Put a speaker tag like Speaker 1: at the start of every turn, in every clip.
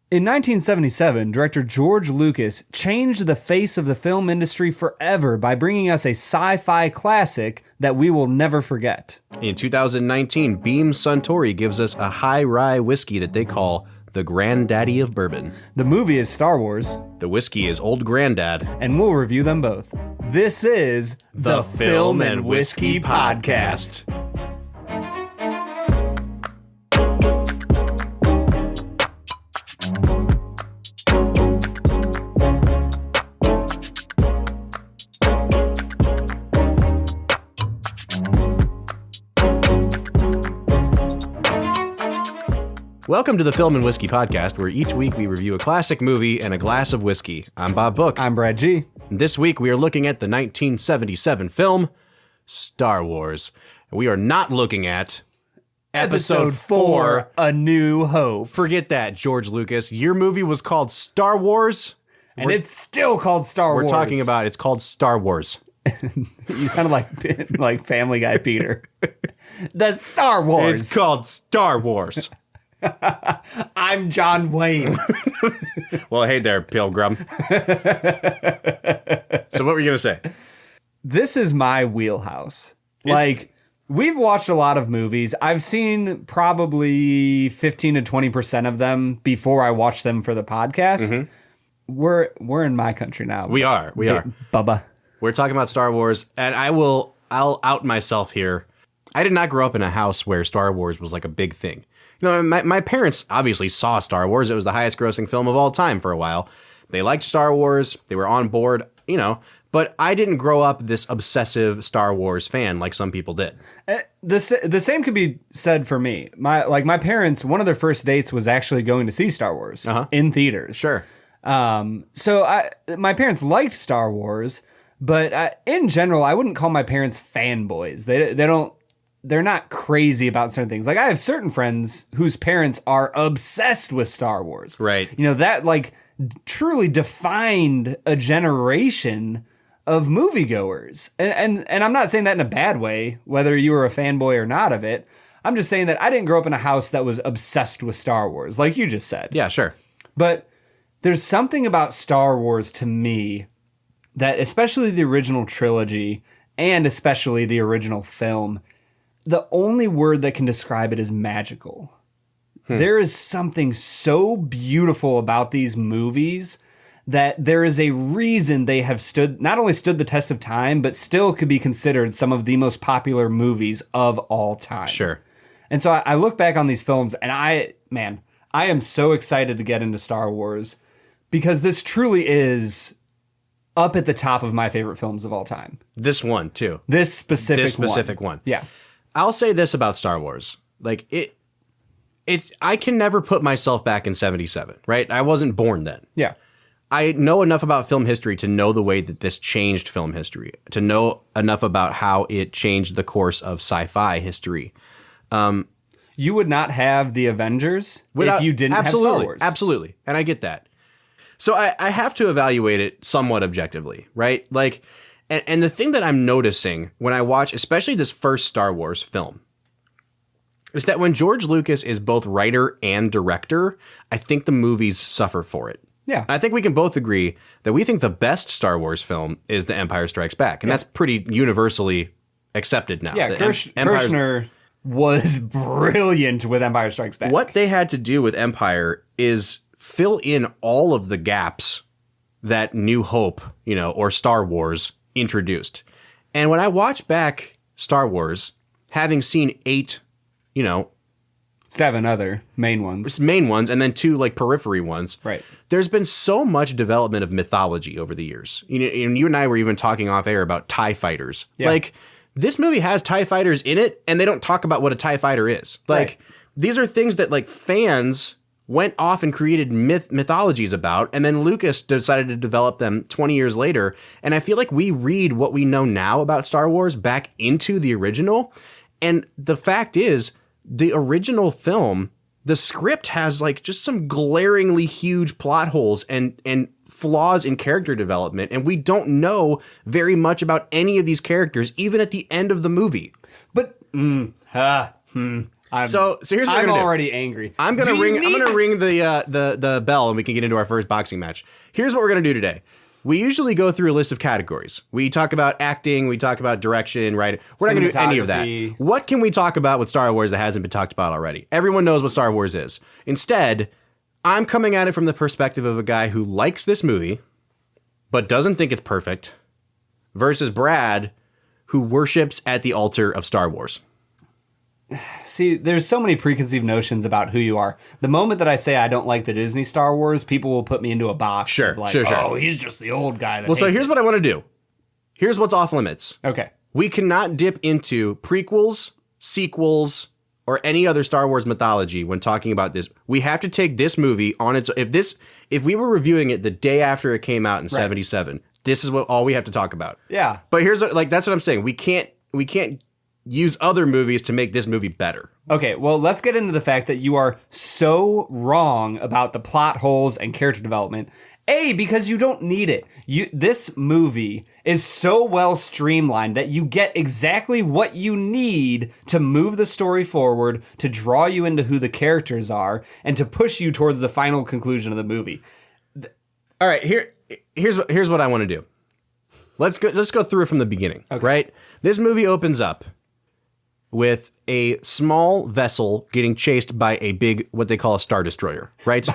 Speaker 1: In 1977, director George Lucas changed the face of the film industry forever by bringing us a sci-fi classic that we will never forget.
Speaker 2: In 2019, Beam Suntory gives us a high rye whiskey that they call the Granddaddy of Bourbon.
Speaker 1: The movie is Star Wars.
Speaker 2: The whiskey is Old Granddad.
Speaker 1: And we'll review them both. This is
Speaker 2: the Film and Whiskey Podcast. Welcome to the Film and Whiskey Podcast, where each week we review a classic movie and a glass of whiskey. I'm Bob Book.
Speaker 1: I'm Brad G.
Speaker 2: This week we are looking at the 1977 film, Star Wars. We are not looking at
Speaker 1: Episode 4, A New Hope.
Speaker 2: Forget that, George Lucas. Your movie was called Star Wars.
Speaker 1: And it's still called Star Wars.
Speaker 2: We're talking about it's called Star Wars.
Speaker 1: You sound like Family Guy Peter. The Star Wars.
Speaker 2: It's called Star Wars.
Speaker 1: I'm John Wayne.
Speaker 2: Well, hey there, Pilgrim. So what were you going to say?
Speaker 1: This is my wheelhouse. We've watched a lot of movies. I've seen probably 15 to 20% of them before I watch them for the podcast. Mm-hmm. We're in my country now.
Speaker 2: We are.
Speaker 1: Bubba.
Speaker 2: We're talking about Star Wars, and I'll out myself here. I did not grow up in a house where Star Wars was like a big thing. You know, my parents obviously saw Star Wars. It was the highest grossing film of all time for a while. They liked Star Wars. They were on board, but I didn't grow up this obsessive Star Wars fan like some people did.
Speaker 1: The same could be said for me. My parents, one of their first dates was actually going to see Star Wars in theaters.
Speaker 2: Sure.
Speaker 1: So my parents liked Star Wars, but in general, I wouldn't call my parents fanboys. They're not crazy about certain things. Like, I have certain friends whose parents are obsessed with Star Wars.
Speaker 2: Right.
Speaker 1: That truly defined a generation of moviegoers. And I'm not saying that in a bad way, whether you were a fanboy or not of it. I'm just saying that I didn't grow up in a house that was obsessed with Star Wars, like you just said.
Speaker 2: Yeah, sure.
Speaker 1: But there's something about Star Wars to me that, especially the original trilogy and especially the original film, the only word that can describe it is magical. There is something so beautiful about these movies that there is a reason they have not only stood the test of time, but still could be considered some of the most popular movies of all time.
Speaker 2: Sure.
Speaker 1: And so I look back on these films and I am so excited to get into Star Wars because this truly is up at the top of my favorite films of all time.
Speaker 2: This one, too.
Speaker 1: This specific
Speaker 2: one.
Speaker 1: Yeah.
Speaker 2: I'll say this about Star Wars. I can never put myself back in 77, right? I wasn't born then.
Speaker 1: Yeah.
Speaker 2: I know enough about film history to know the way that this changed film history, to know enough about how it changed the course of sci-fi history.
Speaker 1: You would not have the Avengers if you didn't have Star Wars.
Speaker 2: Absolutely. And I get that. So I have to evaluate it somewhat objectively, right? And the thing that I'm noticing when I watch, especially this first Star Wars film, is that when George Lucas is both writer and director, I think the movies suffer for it.
Speaker 1: Yeah.
Speaker 2: I think we can both agree that we think the best Star Wars film is The Empire Strikes Back. And that's pretty universally accepted now.
Speaker 1: Yeah, Kershner was brilliant with Empire Strikes Back.
Speaker 2: What they had to do with Empire is fill in all of the gaps that New Hope, or Star Wars introduced. And when I watch back Star Wars, having seen 8,
Speaker 1: 7 other main ones,
Speaker 2: and then 2 periphery ones,
Speaker 1: right?
Speaker 2: There's been so much development of mythology over the years. And you and I were even talking off air about TIE fighters. Yeah. This movie has TIE fighters in it, and they don't talk about what a TIE fighter is.
Speaker 1: Right.
Speaker 2: These are things that fans went off and created mythologies about, and then Lucas decided to develop them 20 years later. And I feel like we read what we know now about Star Wars back into the original. And the fact is, the original film, the script has just some glaringly huge plot holes and flaws in character development. And we don't know very much about any of these characters, even at the end of the movie.
Speaker 1: But,
Speaker 2: So here's what
Speaker 1: I'm
Speaker 2: we're gonna
Speaker 1: already angry.
Speaker 2: I'm gonna ring the bell, and we can get into our first boxing match. Here's what we're gonna do today. We usually go through a list of categories. We talk about acting, we talk about direction, right? We're not going to do any of that. What can we talk about with Star Wars that hasn't been talked about already? Everyone knows what Star Wars is. Instead, I'm coming at it from the perspective of a guy who likes this movie, but doesn't think it's perfect, versus Brad, who worships at the altar of Star Wars.
Speaker 1: See, there's so many preconceived notions about who you are. The moment that I say I don't like the Disney Star Wars, people will put me into a box.
Speaker 2: Sure.
Speaker 1: Oh, he's just the old guy.
Speaker 2: So here's what I want to do. Here's what's off limits.
Speaker 1: Okay.
Speaker 2: We cannot dip into prequels, sequels, or any other Star Wars mythology when talking about this. We have to take this movie on its. If we were reviewing it the day after it came out in '77, this is all we have to talk about.
Speaker 1: Yeah.
Speaker 2: But that's what I'm saying. We can't use other movies to make this movie better.
Speaker 1: Okay, well, let's get into the fact that you are so wrong about the plot holes and character development. Because you don't need it. This movie is so well streamlined that you get exactly what you need to move the story forward, to draw you into who the characters are, and to push you towards the final conclusion of the movie.
Speaker 2: All right, here's what I want to do. Let's go through it from the beginning, right? This movie opens up with a small vessel getting chased by a big, what they call a Star Destroyer, right?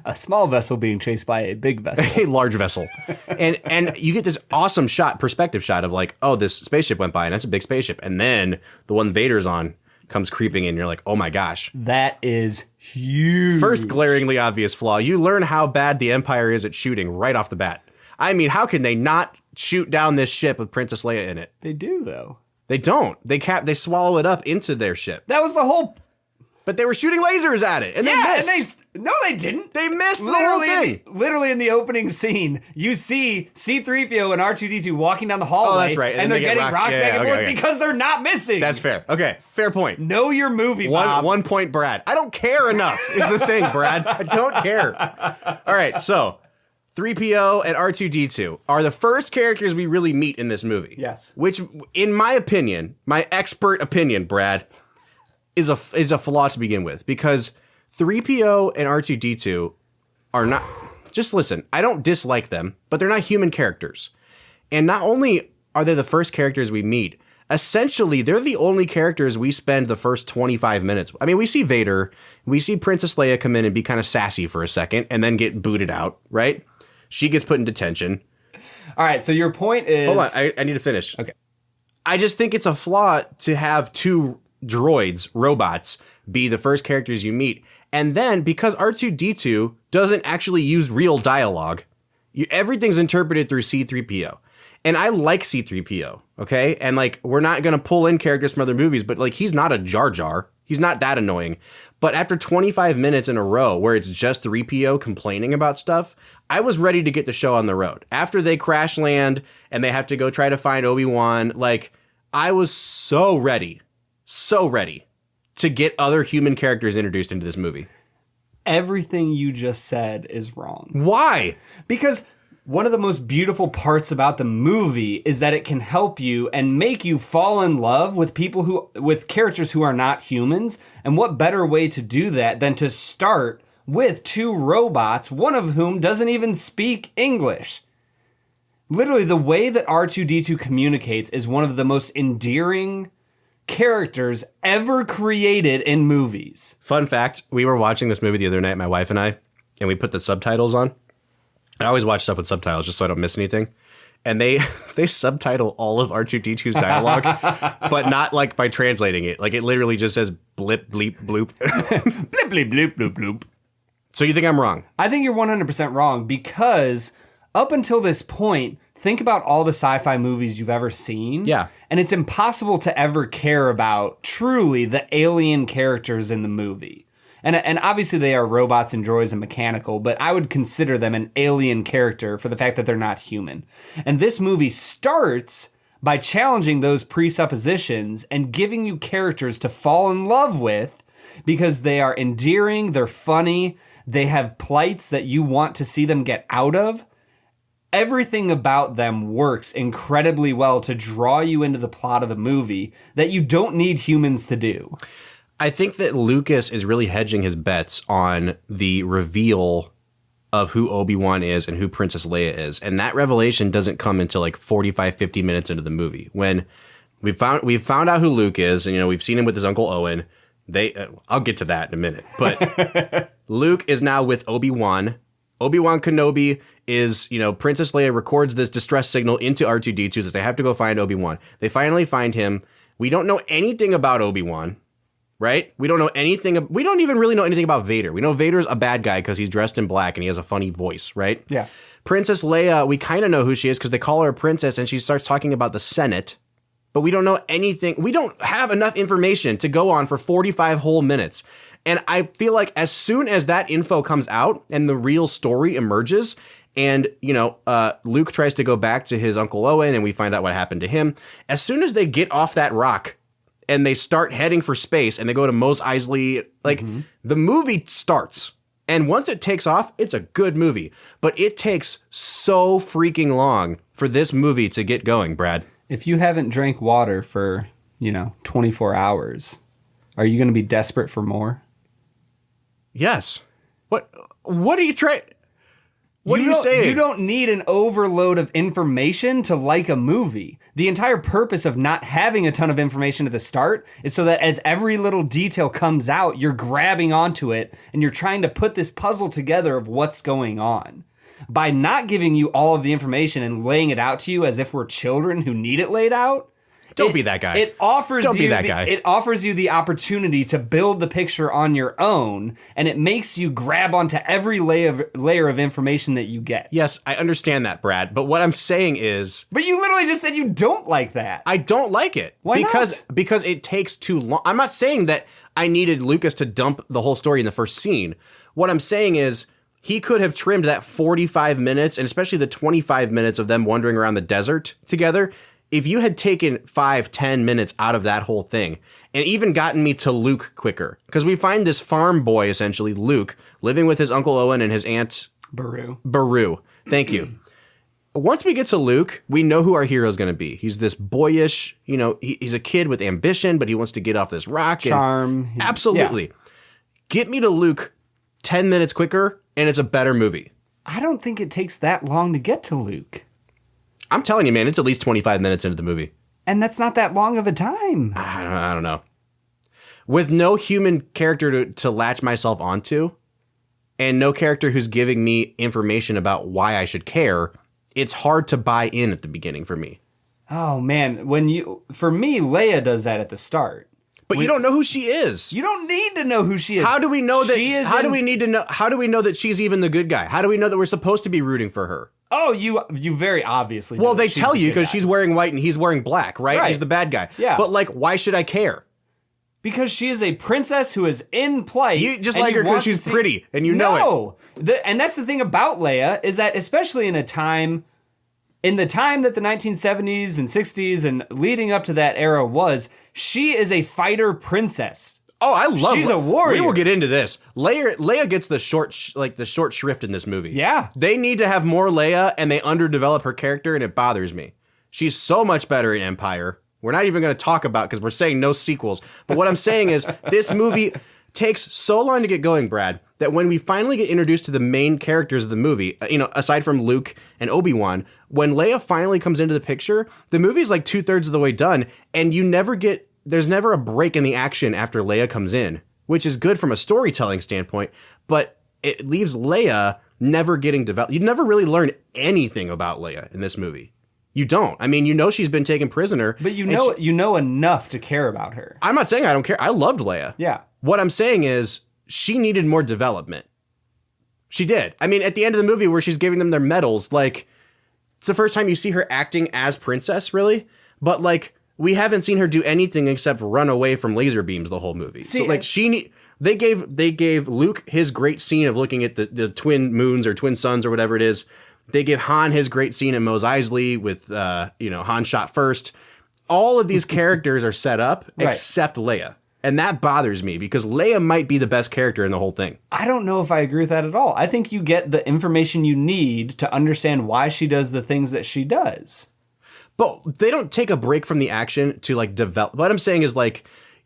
Speaker 1: A small vessel being chased by a big vessel.
Speaker 2: A large vessel. And you get this awesome perspective shot of like, oh, this spaceship went by, and that's a big spaceship. And then the one Vader's on comes creeping in, and you're like, oh my gosh.
Speaker 1: That is huge.
Speaker 2: First glaringly obvious flaw. You learn how bad the Empire is at shooting right off the bat. I mean, how can they not shoot down this ship with Princess Leia in it?
Speaker 1: They do, though.
Speaker 2: They don't. They swallow it up into their ship.
Speaker 1: That was the whole...
Speaker 2: But they were shooting lasers at it, and they missed.
Speaker 1: No, they didn't.
Speaker 2: They missed the whole thing.
Speaker 1: Literally in the opening scene, you see C-3PO and R2-D2 walking down the hallway.
Speaker 2: Oh, that's right.
Speaker 1: And they're getting rocked back and forth because they're not missing.
Speaker 2: That's fair. Okay, fair point.
Speaker 1: Know your movie, Bob.
Speaker 2: 1 point, Brad. I don't care enough is the thing, Brad. I don't care. All right, so 3PO and R2-D2 are the first characters we really meet in this movie.
Speaker 1: Yes.
Speaker 2: Which, in my opinion, my expert opinion, Brad, is a flaw to begin with, because 3PO and R2-D2 are not... Just listen, I don't dislike them, but they're not human characters. And not only are they the first characters we meet, essentially, they're the only characters we spend the first 25 minutes. I mean, we see Vader, we see Princess Leia come in and be kind of sassy for a second, and then get booted out, right? She gets put in detention.
Speaker 1: All right, so your point is...
Speaker 2: Hold on, I need to finish.
Speaker 1: Okay.
Speaker 2: I just think it's a flaw to have two droids, robots, be the first characters you meet. And then, because R2-D2 doesn't actually use real dialogue, everything's interpreted through C-3PO. And I like C-3PO, okay? And, like, we're not going to pull in characters from other movies, but, like, he's not a Jar Jar. He's not that annoying. But after 25 minutes in a row where it's just 3PO complaining about stuff, I was ready to get the show on the road. After they crash land and they have to go try to find Obi-Wan, like, I was so ready to get other human characters introduced into this movie.
Speaker 1: Everything you just said is wrong.
Speaker 2: Why?
Speaker 1: Because one of the most beautiful parts about the movie is that it can help you and make you fall in love with with characters who are not humans. And what better way to do that than to start with two robots, one of whom doesn't even speak English. Literally, the way that R2-D2 communicates is one of the most endearing characters ever created in movies.
Speaker 2: Fun fact, we were watching this movie the other night, my wife and I, and we put the subtitles on. I always watch stuff with subtitles just so I don't miss anything. And they subtitle all of R2-D2's dialogue, but not like by translating it. Like, it literally just says blip, bleep, bloop.
Speaker 1: Blip, bleep, bloop, bloop, bloop.
Speaker 2: So you think I'm wrong?
Speaker 1: I think you're 100% wrong, because up until this point, think about all the sci-fi movies you've ever seen.
Speaker 2: Yeah.
Speaker 1: And it's impossible to ever care about truly the alien characters in the movie. And obviously they are robots and droids and mechanical, but I would consider them an alien character for the fact that they're not human. And this movie starts by challenging those presuppositions and giving you characters to fall in love with, because they are endearing, they're funny, they have plights that you want to see them get out of. Everything about them works incredibly well to draw you into the plot of the movie that you don't need humans to do.
Speaker 2: I think that Lucas is really hedging his bets on the reveal of who Obi-Wan is and who Princess Leia is. And that revelation doesn't come until like 45, 50 minutes into the movie. When we've found out who Luke is, and, we've seen him with his Uncle Owen. I'll get to that in a minute. But Luke is now with Obi-Wan. Obi-Wan Kenobi is, Princess Leia records this distress signal into R2-D2, says they have to go find Obi-Wan. They finally find him. We don't know anything about Obi-Wan. Right? We don't know anything. We don't even really know anything about Vader. We know Vader's a bad guy because he's dressed in black and he has a funny voice, right?
Speaker 1: Yeah.
Speaker 2: Princess Leia, we kind of know who she is because they call her a princess and she starts talking about the Senate, but we don't know anything. We don't have enough information to go on for 45 whole minutes. And I feel like as soon as that info comes out and the real story emerges, and, Luke tries to go back to his Uncle Owen and we find out what happened to him, as soon as they get off that rock and they start heading for space and they go to Mos Eisley, the movie starts. And once it takes off, it's a good movie. But it takes so freaking long for this movie to get going, Brad.
Speaker 1: If you haven't drank water for, 24 hours, are you going to be desperate for more?
Speaker 2: Yes. What are you trying... What are you saying?
Speaker 1: You don't need an overload of information to like a movie. The entire purpose of not having a ton of information at the start is so that as every little detail comes out, you're grabbing onto it and you're trying to put this puzzle together of what's going on. By not giving you all of the information and laying it out to you as if we're children who need it laid out,
Speaker 2: Don't be that guy.
Speaker 1: It offers
Speaker 2: Don't
Speaker 1: you
Speaker 2: be that guy.
Speaker 1: It offers you the opportunity to build the picture on your own, and it makes you grab onto every layer of information that you get.
Speaker 2: Yes, I understand that, Brad. But what I'm saying is...
Speaker 1: But you literally just said you don't like that.
Speaker 2: I don't like it.
Speaker 1: Why not?
Speaker 2: Because it takes too long. I'm not saying that I needed Lucas to dump the whole story in the first scene. What I'm saying is... he could have trimmed that 45 minutes, and especially the 25 minutes of them wandering around the desert together. If you had taken 5-10 minutes out of that whole thing and even gotten me to Luke quicker, because we find this farm boy, essentially, Luke, living with his Uncle Owen and his aunt... Beru. Thank you. Once we get to Luke, we know who our hero is going to be. He's this boyish, he's a kid with ambition, but he wants to get off this rock.
Speaker 1: Charm.
Speaker 2: Absolutely. Yeah. Get me to Luke 10 minutes quicker, and it's a better movie.
Speaker 1: I don't think it takes that long to get to Luke.
Speaker 2: I'm telling you, man, it's at least 25 minutes into the movie.
Speaker 1: And that's not that long of a time.
Speaker 2: I don't know. With no human character to latch myself onto, and no character who's giving me information about why I should care, it's hard to buy in at the beginning for me.
Speaker 1: Oh, man. For me, Leia does that at the start.
Speaker 2: But you don't know who she is.
Speaker 1: You don't need to know who she is.
Speaker 2: How do we know that? How do we know that she's even the good guy? How do we know that we're supposed to be rooting for her?
Speaker 1: Oh, you very obviously.
Speaker 2: Well, they tell you because she's wearing white and he's wearing black, right? He's the bad guy.
Speaker 1: Yeah.
Speaker 2: But why should I care?
Speaker 1: Because she is a princess who is in plight.
Speaker 2: You just like her because she's pretty, and you know
Speaker 1: it. And that's the thing about Leia is that especially in the time that the 1970s and 60s and leading up to that era was, she is a fighter princess.
Speaker 2: Oh, I love.
Speaker 1: She's a warrior.
Speaker 2: We will get into this. Leia gets the short shrift in this movie.
Speaker 1: Yeah,
Speaker 2: they need to have more Leia, and they underdevelop her character, and it bothers me. She's so much better in Empire. We're not even going to talk about because we're saying no sequels. But what I'm saying is this movie takes so long to get going, Brad, that when we finally get introduced to the main characters of the movie, aside from Luke and Obi-Wan, when Leia finally comes into the picture, the movie's like 2/3 of the way done, and there's never a break in the action after Leia comes in, which is good from a storytelling standpoint, but it leaves Leia never getting developed. You never really learn anything about Leia in this movie. You don't. I mean, she's been taken prisoner.
Speaker 1: But you know enough to care about her.
Speaker 2: I'm not saying I don't care. I loved Leia.
Speaker 1: Yeah.
Speaker 2: What I'm saying is she needed more development. She did. I mean, at the end of the movie where she's giving them their medals, it's the first time you see her acting as princess, really. But we haven't seen her do anything except run away from laser beams the whole movie. They gave Luke his great scene of looking at the twin moons or twin suns or whatever it is. They give Han his great scene at Mos Eisley with Han shot first. All of these characters are set up except Leia. And that bothers me because Leia might be the best character in the whole thing.
Speaker 1: I don't know if I agree with that at all. I think you get the information you need to understand why she does the things that she does.
Speaker 2: But they don't take a break from the action to develop. What I'm saying is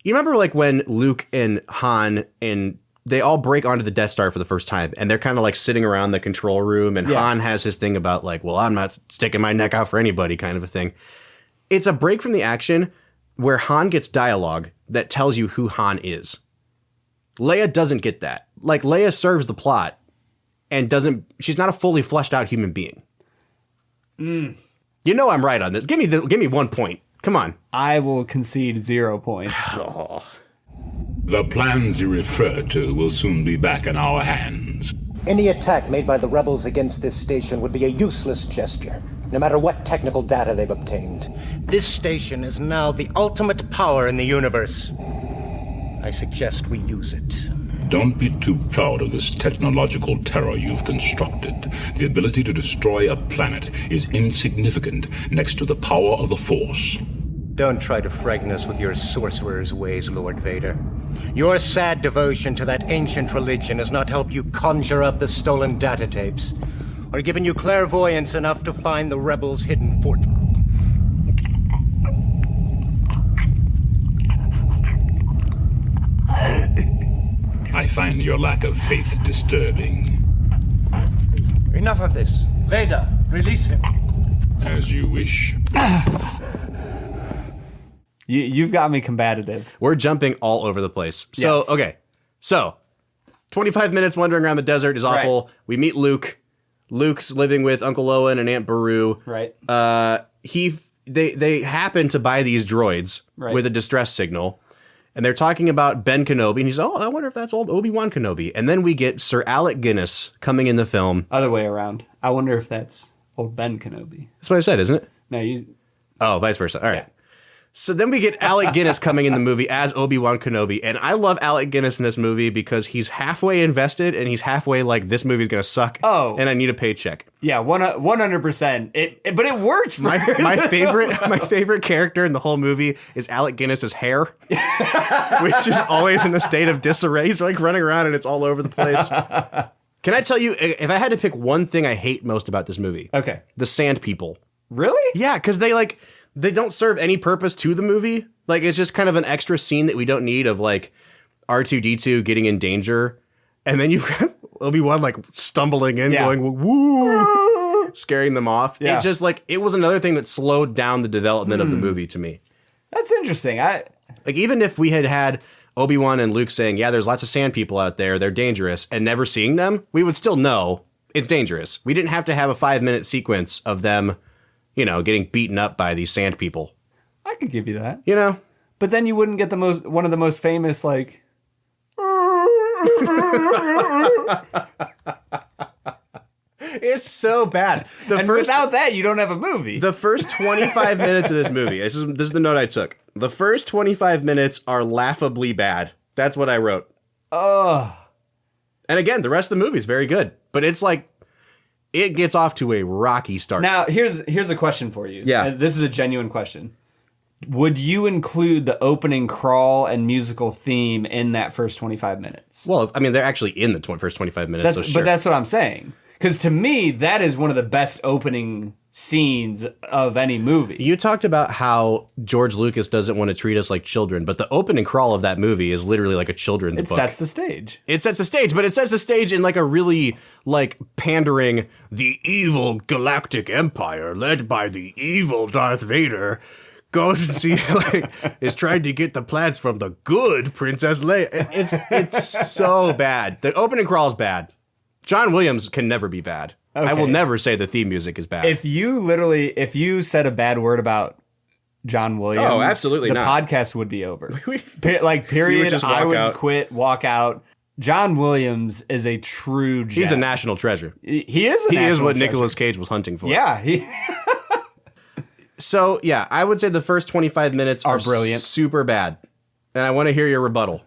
Speaker 2: You remember like when Luke and Han and they all break onto the Death Star for the first time, and they're kind of like sitting around the control room, and Han has his thing about like, well, I'm not sticking my neck out for anybody kind of a thing. It's a break from the action where Han gets dialogue that tells you who Han is. Leia doesn't get that. Like, Leia serves the plot and she's not a fully fleshed out human being. You know I'm right on this. Give me 1 point. Come on.
Speaker 1: I will concede 0 points.
Speaker 3: The plans you refer to will soon be back in our hands.
Speaker 4: Any attack made by the rebels against this station would be a useless gesture, no matter what technical data they've obtained. This station is now the ultimate power in the universe. I suggest we use it.
Speaker 3: Don't be too proud of this technological terror you've constructed. The ability to destroy a planet is insignificant next to the power of the Force.
Speaker 4: Don't try to frighten us with your sorcerer's ways, Lord Vader. Your sad devotion to that ancient religion has not helped you conjure up the stolen data tapes, or given you clairvoyance enough to find the rebels' hidden fort.
Speaker 3: I find your lack of faith disturbing.
Speaker 4: Enough of this. Vader, release him.
Speaker 3: As you wish.
Speaker 1: You've got me combative.
Speaker 2: We're jumping all over the place. So,
Speaker 1: Yes.
Speaker 2: okay. So, 25 minutes wandering around the desert is awful.
Speaker 1: Right.
Speaker 2: We meet Luke. Luke's living with Uncle Owen and Aunt Beru.
Speaker 1: Right.
Speaker 2: They happen to buy these droids with a distress signal. And they're talking about Ben Kenobi. And he's, I wonder if that's old Obi-Wan Kenobi. And then we get Sir Alec Guinness coming in the film.
Speaker 1: Other way around. I wonder if that's old Ben Kenobi.
Speaker 2: That's what I said, isn't it?
Speaker 1: No,
Speaker 2: Oh, vice versa. All right. So then we get Alec Guinness coming in the movie as Obi-Wan Kenobi. And I love Alec Guinness in this movie because he's halfway invested and he's halfway like, this movie's going to suck.
Speaker 1: Oh.
Speaker 2: And I need a paycheck.
Speaker 1: Yeah, 100%. But it worked for
Speaker 2: My favorite character in the whole movie is Alec Guinness's hair, which is always in a state of disarray. He's like running around and it's all over the place. Can I tell you, if I had to pick one thing I hate most about this movie?
Speaker 1: Okay.
Speaker 2: The sand people.
Speaker 1: Really?
Speaker 2: Yeah, because they don't serve any purpose to the movie. Like, it's just kind of an extra scene that we don't need of like R2-D2 getting in danger. And then you've got Obi-Wan like stumbling in, going, woo, scaring them off.
Speaker 1: Yeah.
Speaker 2: It just like, it was another thing that slowed down the development of the movie to me.
Speaker 1: That's interesting.
Speaker 2: Like, even if we had Obi-Wan and Luke saying, yeah, there's lots of sand people out there, they're dangerous, and never seeing them, we would still know it's dangerous. We didn't have to have a 5-minute sequence of them, getting beaten up by these sand people.
Speaker 1: I could give you that.
Speaker 2: But
Speaker 1: then you wouldn't get one of the most famous, like...
Speaker 2: It's so bad.
Speaker 1: Without that, you don't have a movie.
Speaker 2: The first 25 minutes of this movie, this is the note I took. The first 25 minutes are laughably bad. That's what I wrote.
Speaker 1: Oh.
Speaker 2: And again, the rest of the movie is very good. But it's like, it gets off to a rocky start.
Speaker 1: Now, here's a question for you.
Speaker 2: Yeah.
Speaker 1: And this is a genuine question. Would you include the opening crawl and musical theme in that first 25 minutes?
Speaker 2: Well, I mean, they're actually in the first 25 minutes, so sure.
Speaker 1: But that's what I'm saying. Because to me, that is one of the best opening scenes of any movie.
Speaker 2: You talked about how George Lucas doesn't want to treat us like children, but the opening crawl of that movie is literally like a children's book.
Speaker 1: It sets the stage.
Speaker 2: It sets the stage, but it sets the stage in like a really like pandering, the evil galactic empire led by the evil Darth Vader goes and is trying to get the plans from the good Princess Leia. It's so bad. The opening crawl is bad. John Williams can never be bad. Okay. I will never say the theme music is bad.
Speaker 1: If you said a bad word about John Williams,
Speaker 2: absolutely
Speaker 1: the
Speaker 2: not.
Speaker 1: podcast would be over. Period. I would quit, walk out. John Williams is a true gem.
Speaker 2: He's a national treasure.
Speaker 1: He is
Speaker 2: what Nicolas Cage was hunting for.
Speaker 1: Yeah.
Speaker 2: So, yeah, I would say the first 25 minutes are
Speaker 1: brilliant.
Speaker 2: Super bad. And I want to hear your rebuttal.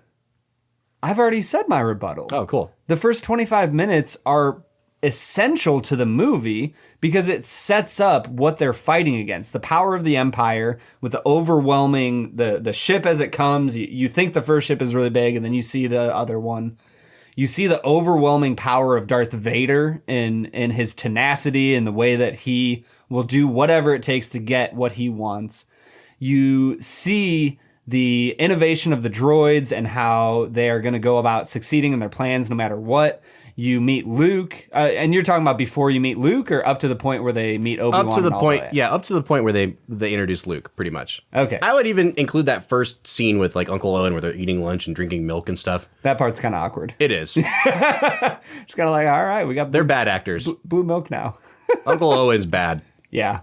Speaker 1: I've already said my rebuttal.
Speaker 2: Oh, cool.
Speaker 1: The first 25 minutes are essential to the movie because it sets up what they're fighting against. The power of the Empire with the overwhelming, the ship as it comes. You think the first ship is really big and then you see the other one. You see the overwhelming power of Darth Vader in his tenacity and the way that he will do whatever it takes to get what he wants. You see the innovation of the droids and how they are going to go about succeeding in their plans no matter what. You meet Luke, and you're talking about before you meet Luke, or up to the point where they meet Obi-Wan?
Speaker 2: Up to the point,
Speaker 1: yeah.
Speaker 2: Up to the point where they introduce Luke, pretty much.
Speaker 1: Okay.
Speaker 2: I would even include that first scene with like Uncle Owen, where they're eating lunch and drinking milk and stuff.
Speaker 1: That part's kind of awkward.
Speaker 2: It is.
Speaker 1: It's kind of like, all right, we got
Speaker 2: They're bad actors.
Speaker 1: blue milk now.
Speaker 2: Uncle Owen's bad.
Speaker 1: Yeah,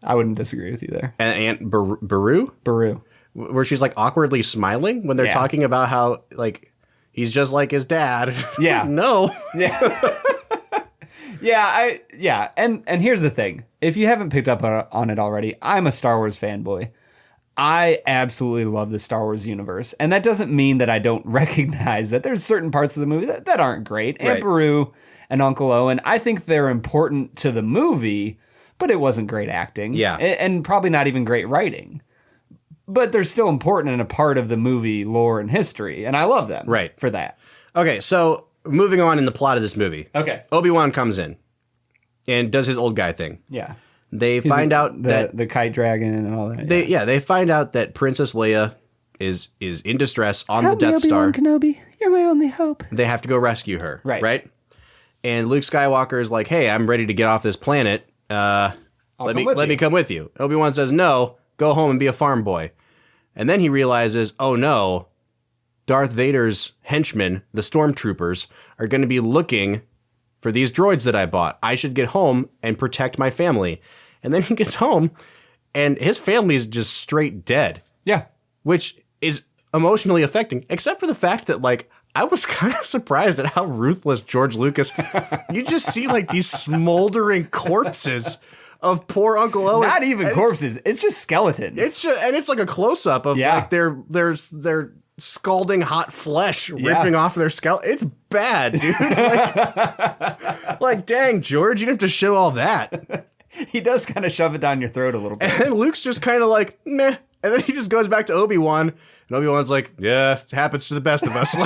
Speaker 1: I wouldn't disagree with you there.
Speaker 2: And Aunt Beru, where she's like awkwardly smiling when they're talking about how like he's just like his dad.
Speaker 1: Yeah.
Speaker 2: No.
Speaker 1: Yeah. Yeah. And here's the thing. If you haven't picked up on it already, I'm a Star Wars fanboy. I absolutely love the Star Wars universe. And that doesn't mean that I don't recognize that there's certain parts of the movie that aren't great.
Speaker 2: Right.
Speaker 1: Aunt Beru and Uncle Owen, I think they're important to the movie, but it wasn't great acting.
Speaker 2: Yeah.
Speaker 1: And probably not even great writing. But they're still important and a part of the movie lore and history, and I love them for that.
Speaker 2: Okay, so moving on in the plot of this movie.
Speaker 1: Okay.
Speaker 2: Obi-Wan comes in and does his old guy thing.
Speaker 1: Yeah.
Speaker 2: They find out that
Speaker 1: the kite dragon and all that.
Speaker 2: They find out that Princess Leia is in distress on the Death Star.
Speaker 1: Obi-Wan Kenobi. You're my only hope.
Speaker 2: They have to go rescue her.
Speaker 1: Right.
Speaker 2: And Luke Skywalker is like, "Hey, I'm ready to get off this planet. Let me come with you." Obi-Wan says, "No, go home and be a farm boy." And then he realizes, oh no, Darth Vader's henchmen, the stormtroopers, are going to be looking for these droids that I bought. I should get home and protect my family. And then he gets home, and his family is just straight dead.
Speaker 1: Yeah.
Speaker 2: Which is emotionally affecting, except for the fact that, like, I was kind of surprised at how ruthless George Lucas. You just see, like, these smoldering corpses of poor Uncle Owen.
Speaker 1: Not even corpses. It's just skeletons.
Speaker 2: It's like a close-up of like their scalding hot flesh ripping off their skeleton. It's bad, dude. Like, dang, George, you didn't have to show all that.
Speaker 1: He does kind of shove it down your throat a little bit.
Speaker 2: And then Luke's just kind of like, meh. And then he just goes back to Obi-Wan, and Obi-Wan's like, yeah, it happens to the best of us.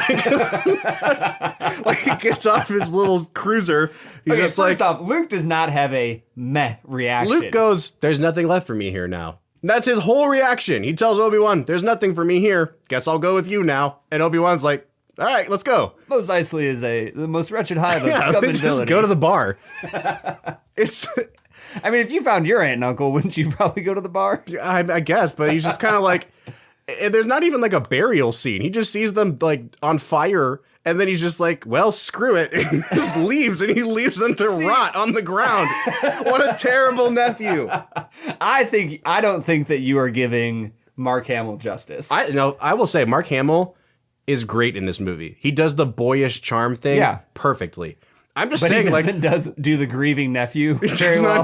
Speaker 2: Like he gets off his little cruiser. He's just
Speaker 1: first off, Luke does not have a meh reaction.
Speaker 2: Luke goes, there's nothing left for me here now. That's his whole reaction. He tells Obi-Wan, there's nothing for me here. Guess I'll go with you now. And Obi-Wan's like, all right, let's go.
Speaker 1: Mos Eisley is the most wretched hive of scum and
Speaker 2: just
Speaker 1: villainy.
Speaker 2: go to the bar.
Speaker 1: I mean, if you found your aunt and uncle, wouldn't you probably go to the bar?
Speaker 2: I guess, but he's just kind of like, and there's not even like a burial scene. He just sees them like on fire, and then he's just like, well, screw it, and just leaves, and he leaves them to rot on the ground. What a terrible nephew.
Speaker 1: I don't think that you are giving Mark Hamill justice.
Speaker 2: I will say Mark Hamill is great in this movie. He does the boyish charm thing perfectly. I'm just saying,
Speaker 1: he does do the grieving nephew very well.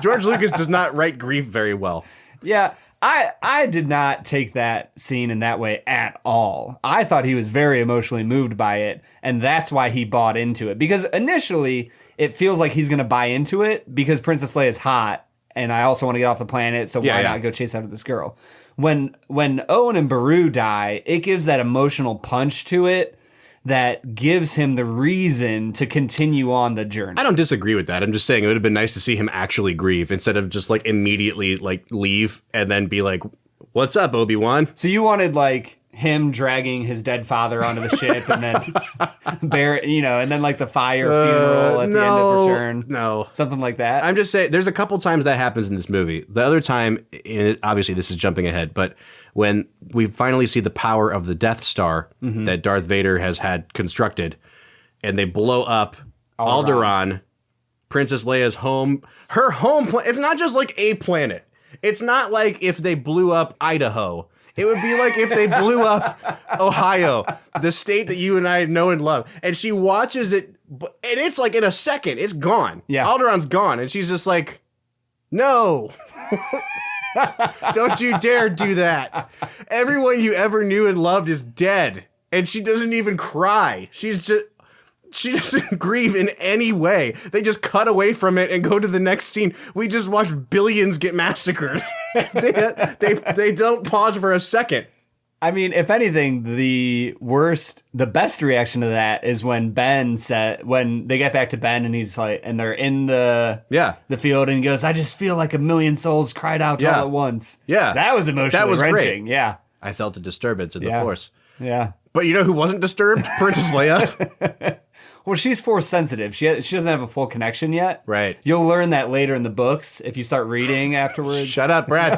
Speaker 2: George Lucas does not write grief very well.
Speaker 1: Yeah, I did not take that scene in that way at all. I thought he was very emotionally moved by it, and that's why he bought into it. Because initially, it feels like he's going to buy into it because Princess Leia is hot, and I also want to get off the planet, so why not go chase after this girl? When Owen and Beru die, it gives that emotional punch to it that gives him the reason to continue on the journey.
Speaker 2: I don't disagree with that. I'm just saying it would have been nice to see him actually grieve instead of just like immediately like leave and then be like, what's up, Obi-Wan?
Speaker 1: So you wanted like him dragging his dead father onto the ship and then and then like the fire funeral at the end of Return.
Speaker 2: No.
Speaker 1: Something like that.
Speaker 2: I'm just saying there's a couple times that happens in this movie. The other time, obviously this is jumping ahead, but when we finally see the power of the Death Star that Darth Vader has had constructed and they blow up Alderaan, Princess Leia's home, her home planet. It's not just like a planet. It's not like if they blew up Idaho. It would be like if they blew up Ohio, the state that you and I know and love. And she watches it, and it's like in a second, it's gone.
Speaker 1: Yeah.
Speaker 2: Alderaan's gone. And she's just like, no. Don't you dare do that. Everyone you ever knew and loved is dead. And she doesn't even cry. She doesn't grieve in any way. They just cut away from it and go to the next scene. We just watched billions get massacred. They don't pause for a second.
Speaker 1: I mean, if anything, the best reaction to that is when when they get back to Ben and he's like, and they're in the field and he goes, I just feel like a million souls cried out all at once.
Speaker 2: Yeah.
Speaker 1: That was emotionally wrenching.
Speaker 2: Great.
Speaker 1: Yeah.
Speaker 2: I felt a disturbance in the
Speaker 1: Yeah.
Speaker 2: Force.
Speaker 1: Yeah.
Speaker 2: But you know who wasn't disturbed? Princess Leia.
Speaker 1: Well, she's Force sensitive. She doesn't have a full connection yet.
Speaker 2: Right.
Speaker 1: You'll learn that later in the books if you start reading afterwards.
Speaker 2: Shut up, Brad.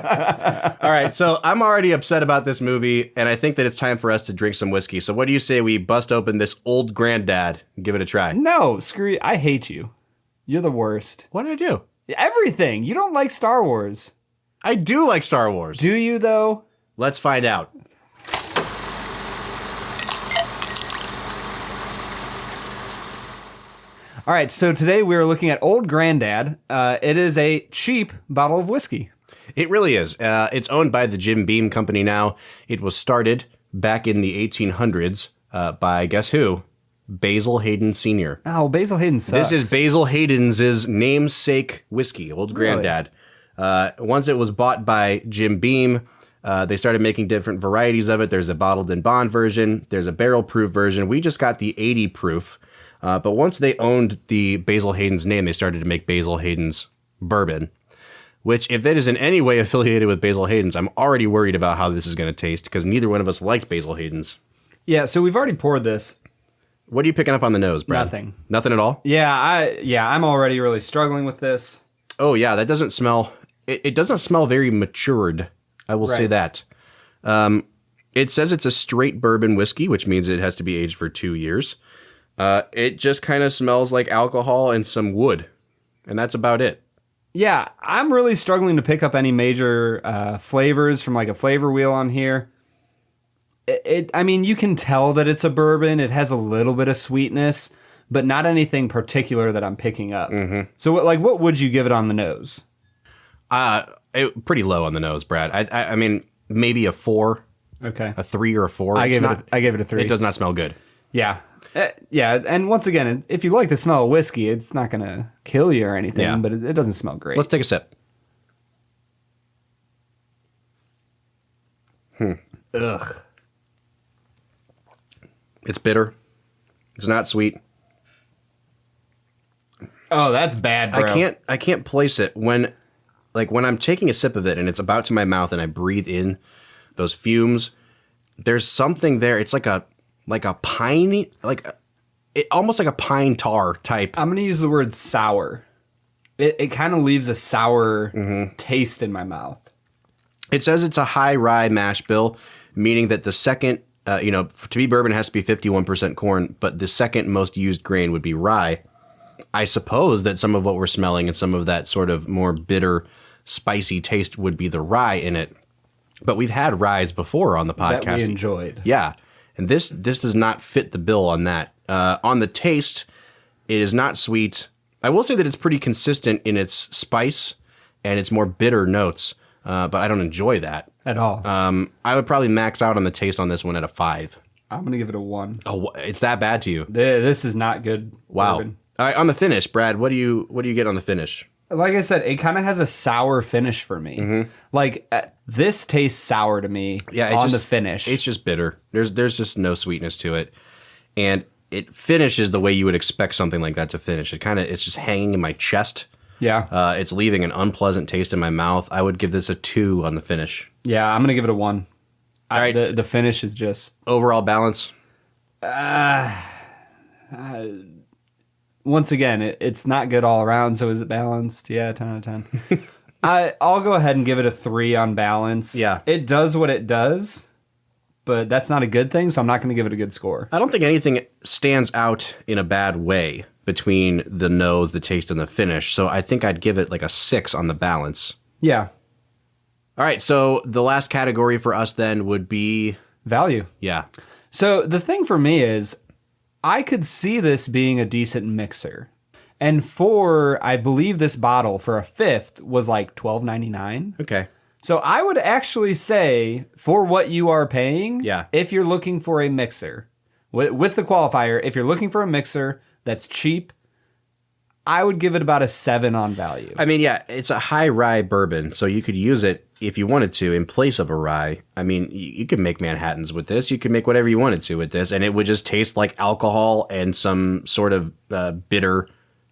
Speaker 2: All right, so I'm already upset about this movie, and I think that it's time for us to drink some whiskey. So what do you say we bust open this old granddad and give it a try?
Speaker 1: No, screw you. I hate you. You're the worst.
Speaker 2: What did I do?
Speaker 1: Everything. You don't like Star Wars.
Speaker 2: I do like Star Wars.
Speaker 1: Do you, though?
Speaker 2: Let's find out.
Speaker 1: All right, so today we are looking at Old Granddad. It is a cheap bottle of whiskey.
Speaker 2: It really is. It's owned by the Jim Beam Company now. It was started back in the 1800s by, guess who? Basil Hayden Sr.
Speaker 1: Oh, Basil Hayden sucks.
Speaker 2: This is Basil Hayden's namesake whiskey, Old Granddad. Once it was bought by Jim Beam, they started making different varieties of it. There's a bottled in bond version. There's a barrel proof version. We just got the 80 proof. But once they owned the Basil Hayden's name, they started to make Basil Hayden's bourbon, which if it is in any way affiliated with Basil Hayden's, I'm already worried about how this is going to taste because neither one of us liked Basil Hayden's.
Speaker 1: Yeah, so we've already poured this.
Speaker 2: What are you picking up on the nose, Brad?
Speaker 1: Nothing.
Speaker 2: Nothing at all?
Speaker 1: Yeah, I'm already really struggling with this.
Speaker 2: Oh, yeah, that doesn't smell... It doesn't smell very matured, I will say that. It says it's a straight bourbon whiskey, which means it has to be aged for 2 years. It just kind of smells like alcohol and some wood, and that's about it.
Speaker 1: Yeah, I'm really struggling to pick up any major flavors from like a flavor wheel on here. I mean, you can tell that it's a bourbon. It has a little bit of sweetness, but not anything particular that I'm picking up. Mm-hmm. So, what would you give it on the nose?
Speaker 2: Pretty low on the nose, Brad. I mean, maybe a 4.
Speaker 1: Okay,
Speaker 2: A 3 or a 4.
Speaker 1: I gave it a 3.
Speaker 2: It does not smell good.
Speaker 1: Yeah. Yeah, and once again, if you like the smell of whiskey, it's not going to kill you or anything, but it doesn't smell great.
Speaker 2: Let's take a sip.
Speaker 1: Ugh.
Speaker 2: It's bitter. It's not sweet.
Speaker 1: Oh, that's bad, bro.
Speaker 2: I can't place it when I'm taking a sip of it and it's about to my mouth and I breathe in those fumes. There's something there. It's like a piney, almost like a pine tar type.
Speaker 1: I'm going to use the word sour. It kind of leaves a sour taste in my mouth.
Speaker 2: It says it's a high rye mash bill, meaning that the second, to be bourbon, it has to be 51% corn, but the second most used grain would be rye. I suppose that some of what we're smelling and some of that sort of more bitter, spicy taste would be the rye in it. But we've had ryes before on the podcast.
Speaker 1: That we enjoyed.
Speaker 2: Yeah. And this does not fit the bill on that. On the taste, it is not sweet. I will say that it's pretty consistent in its spice and its more bitter notes, but I don't enjoy that.
Speaker 1: At all.
Speaker 2: I would probably max out on the taste on this one at a 5.
Speaker 1: I'm going to give it a 1.
Speaker 2: Oh, it's that bad to you?
Speaker 1: This is not good.
Speaker 2: Wow.
Speaker 1: Bourbon.
Speaker 2: All right, on the finish, Brad, what do you get on the finish?
Speaker 1: Like I said, it kind of has a sour finish for me. Mm-hmm. This tastes sour to me on the finish.
Speaker 2: It's just bitter. There's just no sweetness to it. And it finishes the way you would expect something like that to finish. It's just hanging in my chest.
Speaker 1: Yeah.
Speaker 2: It's leaving an unpleasant taste in my mouth. I would give this a 2 on the finish.
Speaker 1: Yeah, I'm going to give it a 1.
Speaker 2: All right.
Speaker 1: The finish is just...
Speaker 2: Overall balance?
Speaker 1: Once again, it's not good all around, so is it balanced? Yeah, 10 out of 10. I'll go ahead and give it a 3 on balance.
Speaker 2: Yeah.
Speaker 1: It does what it does, but that's not a good thing, so I'm not going to give it a good score.
Speaker 2: I don't think anything stands out in a bad way between the nose, the taste, and the finish, so I think I'd give it like a 6 on the balance.
Speaker 1: Yeah.
Speaker 2: All right, so the last category for us then would be...
Speaker 1: Value.
Speaker 2: Yeah.
Speaker 1: So the thing for me is, I could see this being a decent mixer. And I believe this bottle for a 5th was like $12.99.
Speaker 2: Okay.
Speaker 1: So I would actually say, for what you are paying,
Speaker 2: Yeah.
Speaker 1: if you're looking for a mixer, with the qualifier, if you're looking for a mixer that's cheap, I would give it about a 7 on value.
Speaker 2: I mean, yeah, it's a high rye bourbon, so you could use it if you wanted to in place of a rye. I mean, you could make Manhattans with this. You could make whatever you wanted to with this, and it would just taste like alcohol and some sort of bitter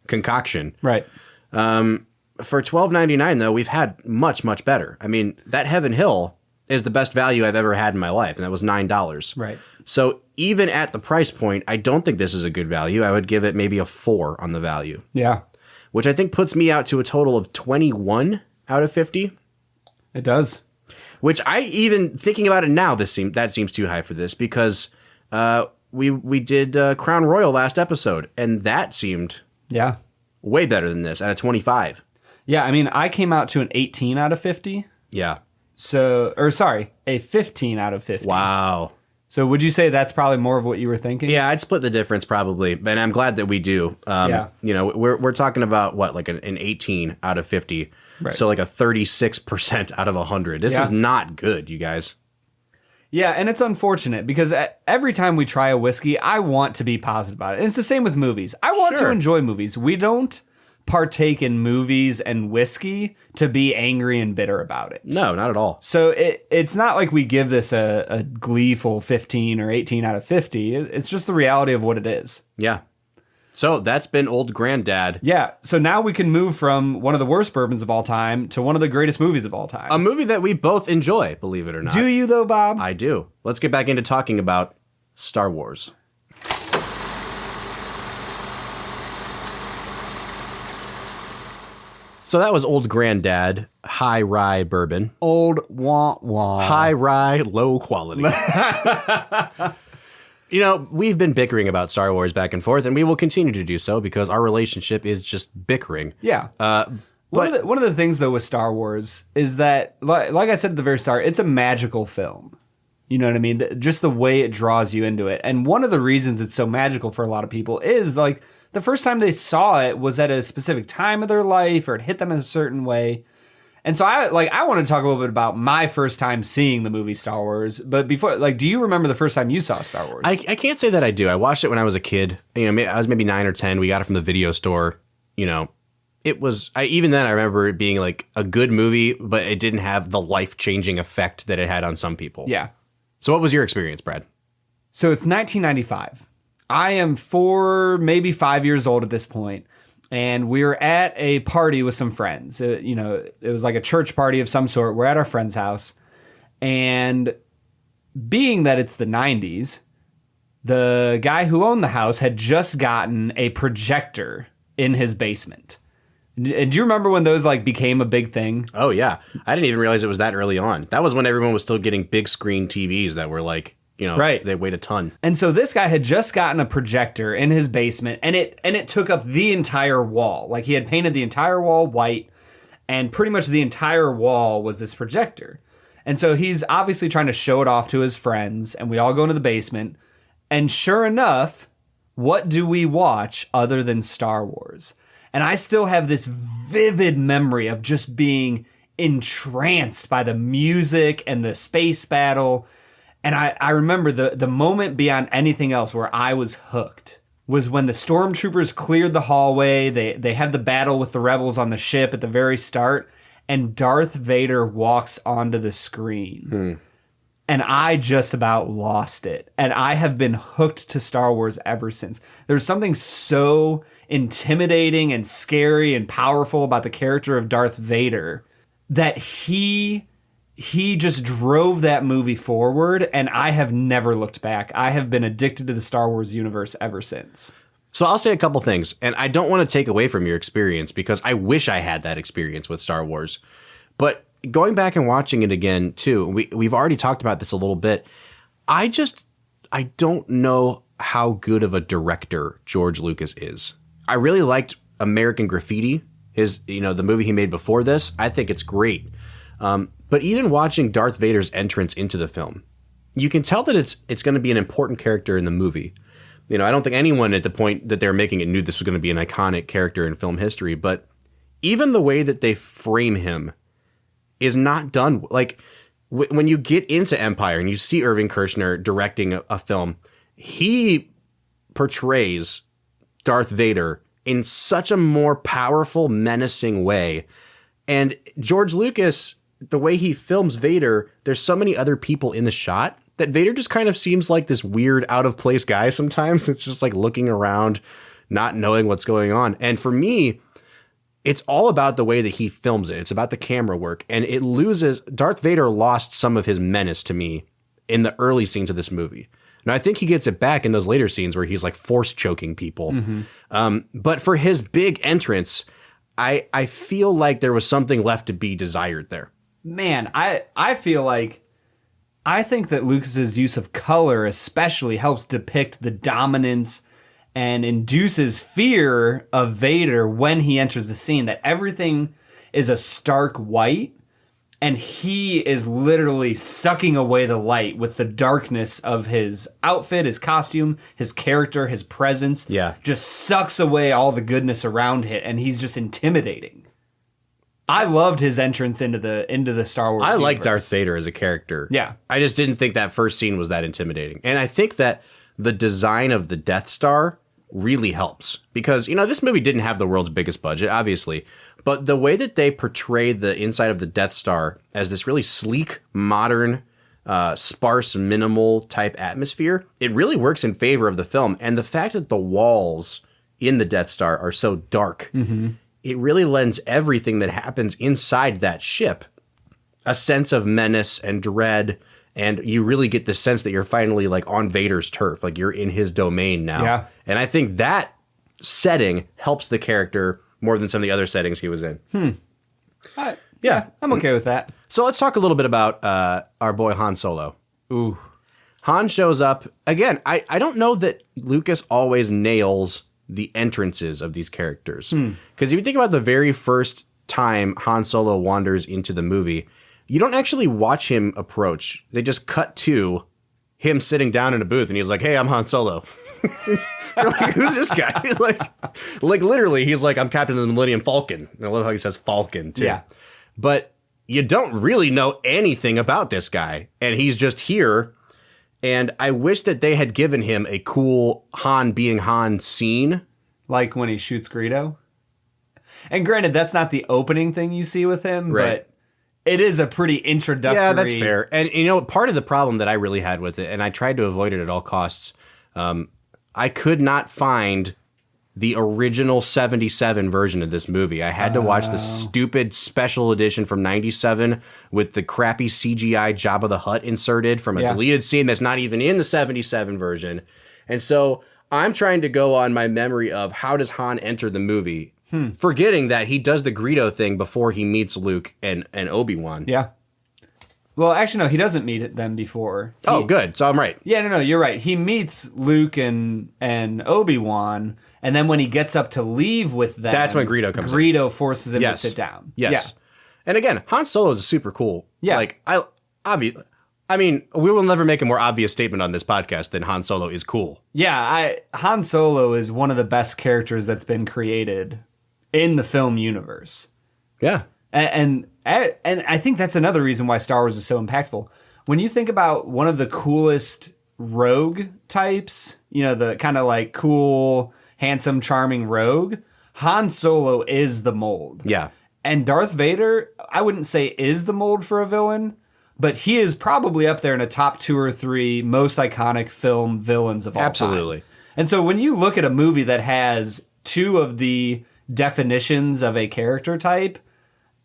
Speaker 2: concoction.
Speaker 1: Right.
Speaker 2: For $12.99, though, we've had much, much better. I mean, that Heaven Hill is the best value I've ever had in my life, and that was $9.
Speaker 1: Right.
Speaker 2: So even at the price point, I don't think this is a good value. I would give it maybe a 4 on the value.
Speaker 1: Yeah.
Speaker 2: Which I think puts me out to a total of 21 out of 50.
Speaker 1: It does.
Speaker 2: Which I even, thinking about it now, that seems too high for this, because we did Crown Royal last episode, and that seemed way better than this at a 25.
Speaker 1: Yeah, I mean, I came out to an 18 out of 50.
Speaker 2: Yeah.
Speaker 1: So, or sorry, a 15 out of 50.
Speaker 2: Wow.
Speaker 1: So would you say that's probably more of what you were thinking?
Speaker 2: Yeah, I'd split the difference probably, and I'm glad that we do. You know, we're talking about what, like an 18 out of 50.
Speaker 1: Right.
Speaker 2: So like a 36% out of 100. This is not good, you guys.
Speaker 1: Yeah, and it's unfortunate because every time we try a whiskey, I want to be positive about it. And it's the same with movies. I want to enjoy movies. We don't partake in movies and whiskey to be angry and bitter about it.
Speaker 2: No, not at all.
Speaker 1: So it's not like we give this a gleeful 15 or 18 out of 50. It's just the reality of what it is.
Speaker 2: Yeah. So that's been Old Granddad.
Speaker 1: Yeah. So now we can move from one of the worst bourbons of all time to one of the greatest movies of all time.
Speaker 2: A movie that we both enjoy, believe it or not.
Speaker 1: Do you though, Bob?
Speaker 2: I do. Let's get back into talking about Star Wars. So that was Old Granddad, high rye bourbon.
Speaker 1: Old wah wah.
Speaker 2: High rye, low quality. You know, we've been bickering about Star Wars back and forth, and we will continue to do so because our relationship is just bickering.
Speaker 1: Yeah. One of the things, though, with Star Wars is that, like I said at the very start, it's a magical film. You know what I mean? Just the way it draws you into it. And one of the reasons it's so magical for a lot of people is, like, the first time they saw it was at a specific time of their life or it hit them in a certain way. And so I want to talk a little bit about my first time seeing the movie Star Wars. But before, like, do you remember the first time you saw Star Wars?
Speaker 2: I can't say that I do. I watched it when I was a kid. You know, I was maybe 9 or 10. We got it from the video store. You know, it was, even then I remember it being like a good movie, but it didn't have the life-changing effect that it had on some people.
Speaker 1: Yeah.
Speaker 2: So what was your experience, Brad?
Speaker 1: So it's 1995. I am 4, maybe 5 years old at this point, and we were at a party with some friends. You know, it was like a church party of some sort. We're at our friend's house, and being that it's the 90s, the guy who owned the house had just gotten a projector in his basement. Do you remember when those like became a big thing?
Speaker 2: Oh, yeah. I didn't even realize it was that early on. That was when everyone was still getting big screen TVs that were like, you know,
Speaker 1: right.
Speaker 2: They weighed a ton.
Speaker 1: And so this guy had just gotten a projector in his basement, and it took up the entire wall. Like, he had painted the entire wall white, and pretty much the entire wall was this projector. And so he's obviously trying to show it off to his friends, and we all go into the basement. And sure enough, what do we watch other than Star Wars? And I still have this vivid memory of just being entranced by the music and the space battle. And I remember the moment beyond anything else where I was hooked was when the stormtroopers cleared the hallway. They had the battle with the rebels on the ship at the very start, and Darth Vader walks onto the screen. And I just about lost it. And I have been hooked to Star Wars ever since. There's something so intimidating and scary and powerful about the character of Darth Vader that he just drove that movie forward, and I have never looked back. I have been addicted to the Star Wars universe ever since.
Speaker 2: So I'll say a couple things, and I don't want to take away from your experience because I wish I had that experience with Star Wars. But going back and watching it again, too, we've already talked about this a little bit. I don't know how good of a director George Lucas is. I really liked American Graffiti, the movie he made before this. I think it's great. But even watching Darth Vader's entrance into the film, you can tell that it's going to be an important character in the movie. You know, I don't think anyone at the point that they're making it knew this was going to be an iconic character in film history, but even the way that they frame him is not done. Like, when you get into Empire and you see Irving Kershner directing a film, he portrays Darth Vader in such a more powerful, menacing way. And George Lucas, the way he films Vader, there's so many other people in the shot that Vader just kind of seems like this weird, out of place guy sometimes. It's just like looking around, not knowing what's going on. And for me, it's all about the way that he films it. It's about the camera work, and Darth Vader lost some of his menace to me in the early scenes of this movie. Now, I think he gets it back in those later scenes where he's like force choking people. But for his big entrance, I feel like there was something left to be desired there.
Speaker 1: Man, I feel like, I think that Lucas's use of color especially helps depict the dominance and induces fear of Vader when he enters the scene, that everything is a stark white and he is literally sucking away the light with the darkness of his outfit, his costume, his character, his presence.
Speaker 2: Yeah.
Speaker 1: Just sucks away all the goodness around it, and he's just intimidating. I loved his entrance into the Star Wars universe.
Speaker 2: Like Darth Vader as a character.
Speaker 1: Yeah.
Speaker 2: I just didn't think that first scene was that intimidating. And I think that the design of the Death Star really helps because, this movie didn't have the world's biggest budget, obviously, but the way that they portray the inside of the Death Star as this really sleek, modern, sparse, minimal type atmosphere, it really works in favor of the film. And the fact that the walls in the Death Star are so dark, it really lends everything that happens inside that ship a sense of menace and dread. And you really get the sense that you're finally like on Vader's turf, like you're in his domain now.
Speaker 1: Yeah. And
Speaker 2: I think that setting helps the character more than some of the other settings he was in.
Speaker 1: Yeah, I'm okay with that.
Speaker 2: So let's talk a little bit about our boy Han Solo.
Speaker 1: Ooh.
Speaker 2: Han shows up. Again, I don't know that Lucas always nails the entrances of these characters. Because if you think about the very first time Han Solo wanders into the movie, you don't actually watch him approach. They just cut to him sitting down in a booth and he's like, hey, I'm Han Solo. You're like, who's this guy? like literally, he's like, I'm Captain of the Millennium Falcon. And I love how he says Falcon too.
Speaker 1: Yeah.
Speaker 2: But you don't really know anything about this guy. And he's just here. And I wish that they had given him a cool Han being Han scene.
Speaker 1: Like when he shoots Greedo. And granted, that's not the opening thing you see with him,
Speaker 2: Right.
Speaker 1: but it is a pretty introductory.
Speaker 2: Yeah, that's fair. And part of the problem that I really had with it, and I tried to avoid it at all costs, I could not find the original 77 version of this movie. I had to watch the stupid special edition from 97 with the crappy CGI Jabba the Hutt inserted from a deleted scene that's not even in the 77 version. And so I'm trying to go on my memory of how does Han enter the movie, forgetting that he does the Greedo thing before he meets Luke and Obi-Wan.
Speaker 1: Yeah. Well, actually, no, he doesn't meet them before.
Speaker 2: Good. So I'm right.
Speaker 1: Yeah, no, you're right. He meets Luke and Obi-Wan, and then when he gets up to leave with them,
Speaker 2: that's when Greedo comes in.
Speaker 1: Greedo forces him to sit down.
Speaker 2: Yes.
Speaker 1: Yeah.
Speaker 2: And again, Han Solo is super cool.
Speaker 1: Yeah.
Speaker 2: Like, I mean, we will never make a more obvious statement on this podcast than Han Solo is cool.
Speaker 1: Yeah, Han Solo is one of the best characters that's been created in the film universe.
Speaker 2: Yeah.
Speaker 1: And I think that's another reason why Star Wars is so impactful. When you think about one of the coolest rogue types, the kind of like cool, handsome, charming rogue, Han Solo is the mold.
Speaker 2: Yeah.
Speaker 1: And Darth Vader, I wouldn't say is the mold for a villain, but he is probably up there in a top 2 or 3 most iconic film villains of all time.
Speaker 2: Absolutely.
Speaker 1: And so when you look at a movie that has 2 of the definitions of a character type,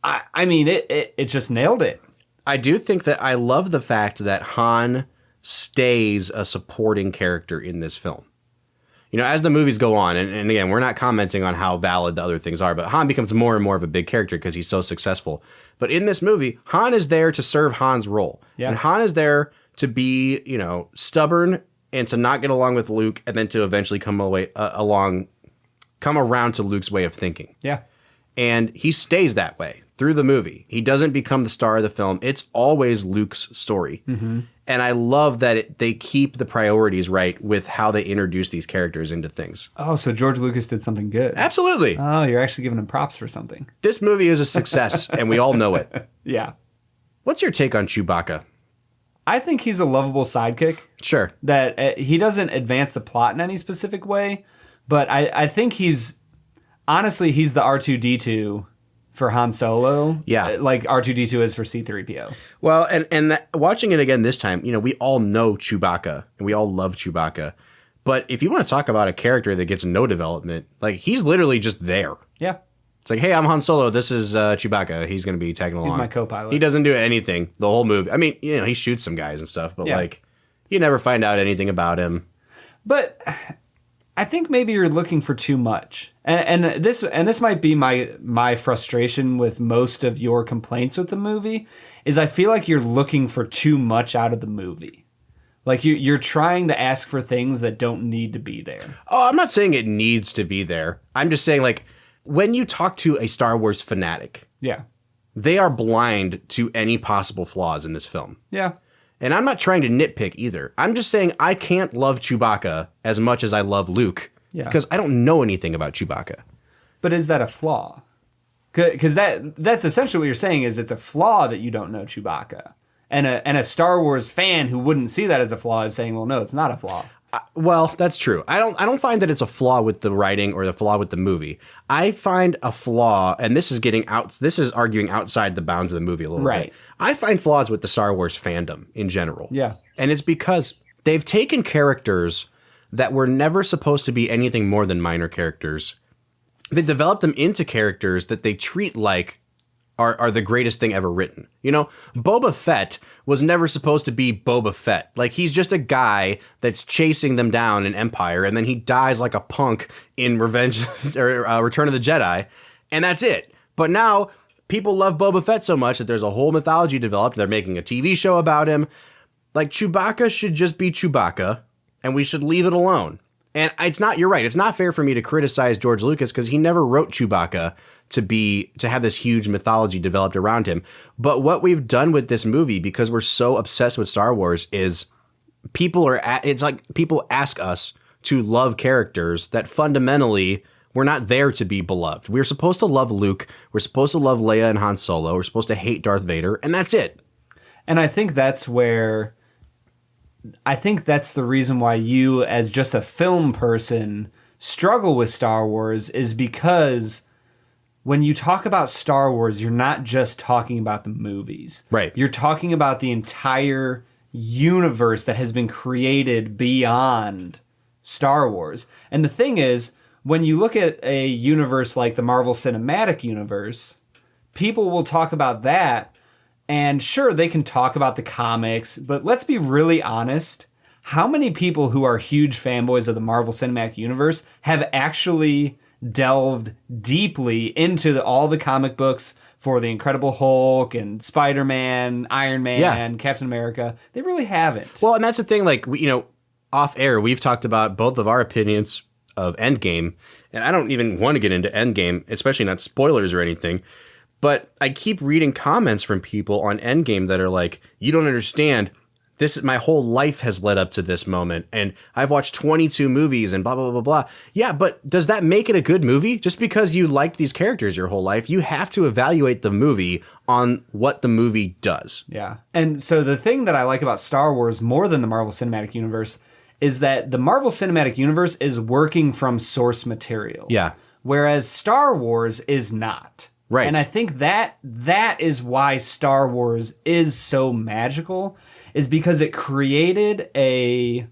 Speaker 1: I mean, it just nailed it.
Speaker 2: I do think that I love the fact that Han stays a supporting character in this film. As the movies go on, and again, we're not commenting on how valid the other things are, but Han becomes more and more of a big character because he's so successful. But in this movie, Han is there to serve Han's role. Yeah. And Han is there to be, stubborn and to not get along with Luke and then to eventually come around to Luke's way of thinking.
Speaker 1: Yeah.
Speaker 2: And he stays that way through the movie. He doesn't become the star of the film. It's always Luke's story. Mm-hmm. And I love that they keep the priorities right with how they introduce these characters into things.
Speaker 1: Oh, so George Lucas did something good.
Speaker 2: Absolutely.
Speaker 1: Oh, you're actually giving him props for something.
Speaker 2: This movie is a success, and we all know it.
Speaker 1: Yeah.
Speaker 2: What's your take on Chewbacca?
Speaker 1: I think he's a lovable sidekick.
Speaker 2: Sure.
Speaker 1: That he doesn't advance the plot in any specific way, but I think he's the R2-D2 for Han Solo.
Speaker 2: Yeah.
Speaker 1: Like R2-D2 is for C-3PO.
Speaker 2: Well, and watching it again this time, we all know Chewbacca, and we all love Chewbacca. But if you want to talk about a character that gets no development, like, he's literally just there.
Speaker 1: Yeah.
Speaker 2: It's like, hey, I'm Han Solo. This is Chewbacca. He's going to be tagging along.
Speaker 1: He's my co-pilot.
Speaker 2: He doesn't do anything the whole movie. I mean, he shoots some guys and stuff, but like, you never find out anything about him.
Speaker 1: But I think maybe you're looking for too much, and this might be my frustration with most of your complaints with the movie. Is I feel like you're looking for too much out of the movie. Like you're trying to ask for things that don't need to be there.
Speaker 2: Oh, I'm not saying it needs to be there. I'm just saying, like, when you talk to a Star Wars fanatic, they are blind to any possible flaws in this film.
Speaker 1: Yeah.
Speaker 2: And I'm not trying to nitpick either. I'm just saying I can't love Chewbacca as much as I love Luke because I don't know anything about Chewbacca.
Speaker 1: But is that a flaw? Because that's essentially what you're saying is it's a flaw that you don't know Chewbacca. And a Star Wars fan who wouldn't see that as a flaw is saying, well, no, it's not a flaw.
Speaker 2: Well, that's true. I don't find that it's a flaw with the writing or the flaw with the movie. I find a flaw, and this is arguing outside the bounds of the movie a little bit. I find flaws with the Star Wars fandom in general.
Speaker 1: Yeah.
Speaker 2: And it's because they've taken characters that were never supposed to be anything more than minor characters. They developed them into characters that they treat like are the greatest thing ever written. Boba Fett was never supposed to be Boba Fett. Like, he's just a guy that's chasing them down in Empire, and then he dies like a punk in Revenge or Return of the Jedi, and that's it. But now people love Boba Fett so much that there's a whole mythology developed. They're making a TV show about him. Like, Chewbacca should just be Chewbacca, and we should leave it alone. And you're right. It's not fair for me to criticize George Lucas because he never wrote Chewbacca to have this huge mythology developed around him. But what we've done with this movie, because we're so obsessed with Star Wars, is people ask us to love characters that fundamentally we're not there to be beloved. We're supposed to love Luke. We're supposed to love Leia and Han Solo. We're supposed to hate Darth Vader, and that's it.
Speaker 1: And I think that's the reason why you, as just a film person, struggle with Star Wars, is because when you talk about Star Wars, you're not just talking about the movies.
Speaker 2: Right.
Speaker 1: You're talking about the entire universe that has been created beyond Star Wars. And the thing is, when you look at a universe like the Marvel Cinematic Universe, people will talk about that. And sure, they can talk about the comics, but let's be really honest. How many people who are huge fanboys of the Marvel Cinematic Universe have actually delved deeply into all the comic books for the Incredible Hulk and Spider-Man, Iron Man, Captain America? They really haven't.
Speaker 2: Well, and that's the thing, like, off air, we've talked about both of our opinions of Endgame, and I don't even want to get into Endgame, especially not spoilers or anything. But I keep reading comments from people on Endgame that are like, you don't understand. My whole life has led up to this moment, and I've watched 22 movies and blah, blah, blah, blah. Yeah, but does that make it a good movie? Just because you liked these characters your whole life, you have to evaluate the movie on what the movie does.
Speaker 1: Yeah. And so the thing that I like about Star Wars more than the Marvel Cinematic Universe is that the Marvel Cinematic Universe is working from source material.
Speaker 2: Yeah.
Speaker 1: Whereas Star Wars is not.
Speaker 2: Right.
Speaker 1: And I think that is why Star Wars is so magical, is because it created a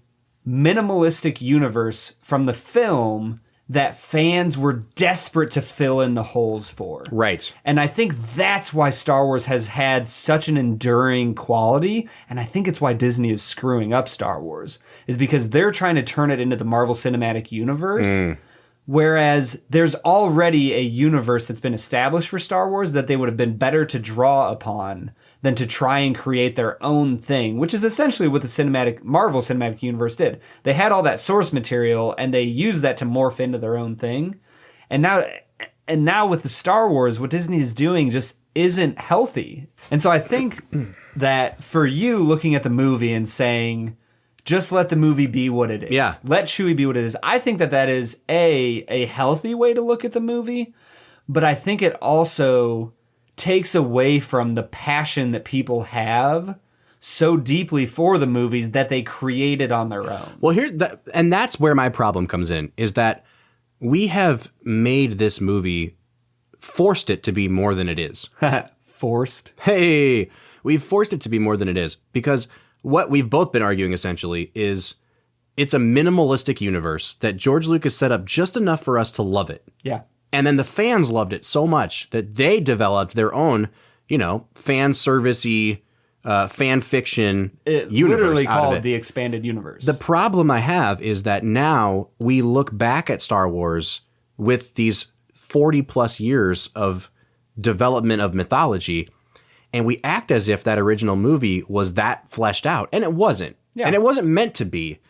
Speaker 1: minimalistic universe from the film that fans were desperate to fill in the holes for.
Speaker 2: Right.
Speaker 1: And I think that's why Star Wars has had such an enduring quality, and I think it's why Disney is screwing up Star Wars, is because they're trying to turn it into the Marvel Cinematic Universe. Whereas there's already a universe that's been established for Star Wars that they would have been better to draw upon than to try and create their own thing, which is essentially what the Marvel Cinematic Universe did. They had all that source material and they used that to morph into their own thing. And now with the Star Wars, what Disney is doing just isn't healthy. And so I think that for you looking at the movie and saying, just let the movie be what it is.
Speaker 2: Yeah.
Speaker 1: Let Chewie be what it is. I think that is a healthy way to look at the movie, but I think it also takes away from the passion that people have so deeply for the movies that they created on their own.
Speaker 2: Well, and that's where my problem comes in, is that we have made this movie, forced it to be more than it is.
Speaker 1: Forced?
Speaker 2: Hey, we've forced it to be more than it is, because what we've both been arguing essentially is it's a minimalistic universe that George Lucas set up just enough for us to love it.
Speaker 1: Yeah.
Speaker 2: And then the fans loved it so much that they developed their own, fan service-y, fan fiction universe
Speaker 1: literally
Speaker 2: out of
Speaker 1: called
Speaker 2: it.
Speaker 1: the expanded universe.
Speaker 2: The problem I have is that now we look back at Star Wars with these 40 plus years of development of mythology, and we act as if that original movie was that fleshed out, and it wasn't.
Speaker 1: Yeah.
Speaker 2: And it wasn't meant to be.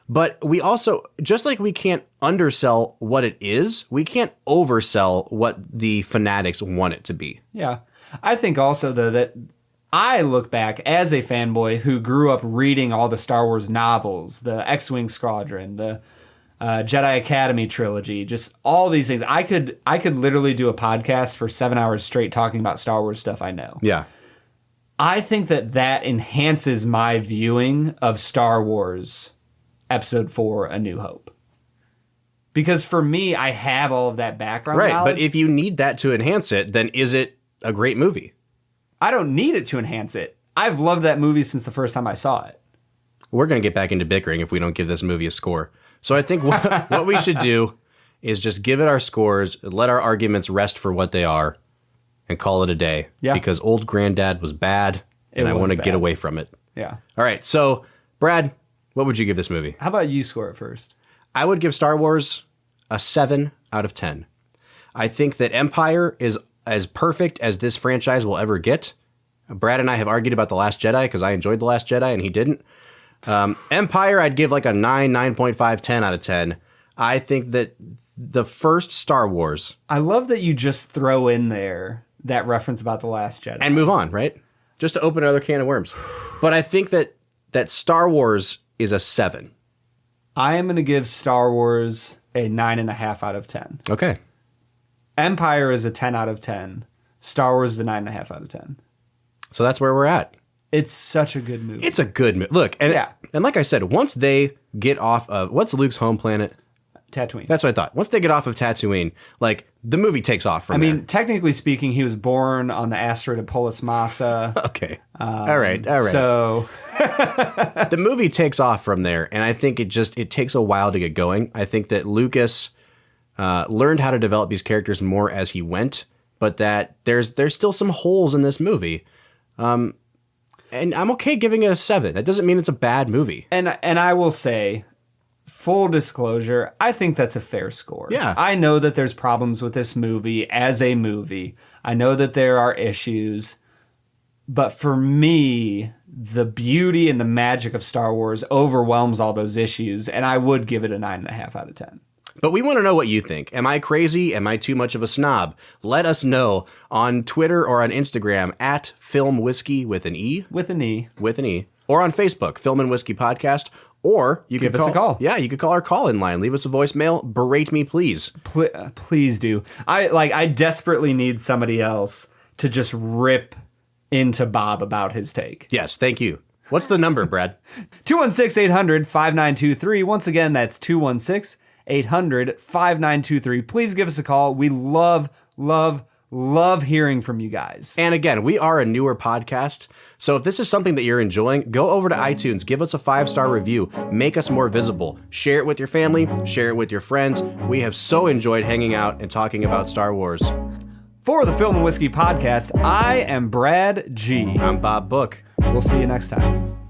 Speaker 2: But we also, just like we can't undersell what it is, we can't oversell what the fanatics want it to be.
Speaker 1: Yeah. I think also, though, that I look back as a fanboy who grew up reading all the Star Wars novels, the X-Wing Squadron, the Jedi Academy trilogy, just all these things. I could literally do a podcast for 7 hours straight talking about Star Wars stuff I know.
Speaker 2: Yeah.
Speaker 1: I think that enhances my viewing of Star Wars Episode 4, A New Hope. Because for me, I have all of that background knowledge.
Speaker 2: But if you need that to enhance it, then is it a great movie?
Speaker 1: I don't need it to enhance it. I've loved that movie since the first time I saw it.
Speaker 2: We're going to get back into bickering if we don't give this movie a score. So I think what we should do is just give it our scores, let our arguments rest for what they are, and call it a day.
Speaker 1: Yeah.
Speaker 2: Because Old Granddad was bad, and I want to get away from it.
Speaker 1: Yeah.
Speaker 2: All right. So, Brad, what would you give this movie?
Speaker 1: How about you score it first?
Speaker 2: I would give Star Wars a 7 out of 10. I think that Empire is as perfect as this franchise will ever get. Brad and I have argued about The Last Jedi because I enjoyed The Last Jedi and he didn't. Empire, I'd give like a 9.5, 10 out of 10. I think that the first Star Wars...
Speaker 1: I love that you just throw in there that reference about The Last Jedi.
Speaker 2: And move on, right? Just to open another can of worms. But I think that Star Wars is a 7.
Speaker 1: I am going to give Star Wars a 9.5 out of 10.
Speaker 2: Okay.
Speaker 1: Empire is a 10 out of 10. Star Wars is a 9.5 out of 10.
Speaker 2: So that's where we're at.
Speaker 1: It's such a good movie.
Speaker 2: It's a good movie. Look, and,
Speaker 1: Yeah.
Speaker 2: and like I said, once they get off of... What's Luke's home planet?
Speaker 1: Tatooine.
Speaker 2: That's what I thought. Once they get off of Tatooine, like, the movie takes off from
Speaker 1: I
Speaker 2: there.
Speaker 1: mean, technically speaking, he was born on the asteroid Polis Massa.
Speaker 2: Okay. All right.
Speaker 1: So,
Speaker 2: The movie takes off from there, and I think it takes a while to get going. I think that Lucas learned how to develop these characters more as he went, but that there's still some holes in this movie. And I'm okay giving it a 7. That doesn't mean it's a bad movie.
Speaker 1: and I will say, full disclosure, I think that's a fair score.
Speaker 2: Yeah.
Speaker 1: I know that there's problems with this movie as a movie. I know that there are issues. But for me, the beauty and the magic of Star Wars overwhelms all those issues, and I would give it a 9.5 out of 10.
Speaker 2: But we want to know what you think. Am I crazy? Am I too much of a snob? Let us know on Twitter or on Instagram at Film Whiskey with an E.
Speaker 1: With an E.
Speaker 2: With an E. Or on Facebook, Film and Whiskey Podcast. Or you
Speaker 1: Give
Speaker 2: could
Speaker 1: us a call.
Speaker 2: Yeah, you could call our call-in line. Leave us a voicemail. Berate me, please.
Speaker 1: Please do. I desperately need somebody else to just rip into Bob about his take.
Speaker 2: Yes, thank you. What's the number, Brad?
Speaker 1: 216-800-5923. Once again, that's 216-800-5923. Please give us a call. We love hearing from you guys.
Speaker 2: And again, we are a newer podcast, so if this is something that you're enjoying, go over to iTunes, give us a 5-star review, make us more visible, share it with your family, share it with your friends. We have so enjoyed hanging out and talking about Star Wars.
Speaker 1: For the Film and Whiskey Podcast, I am Brad G.
Speaker 2: I'm Bob Book.
Speaker 1: We'll see you next time.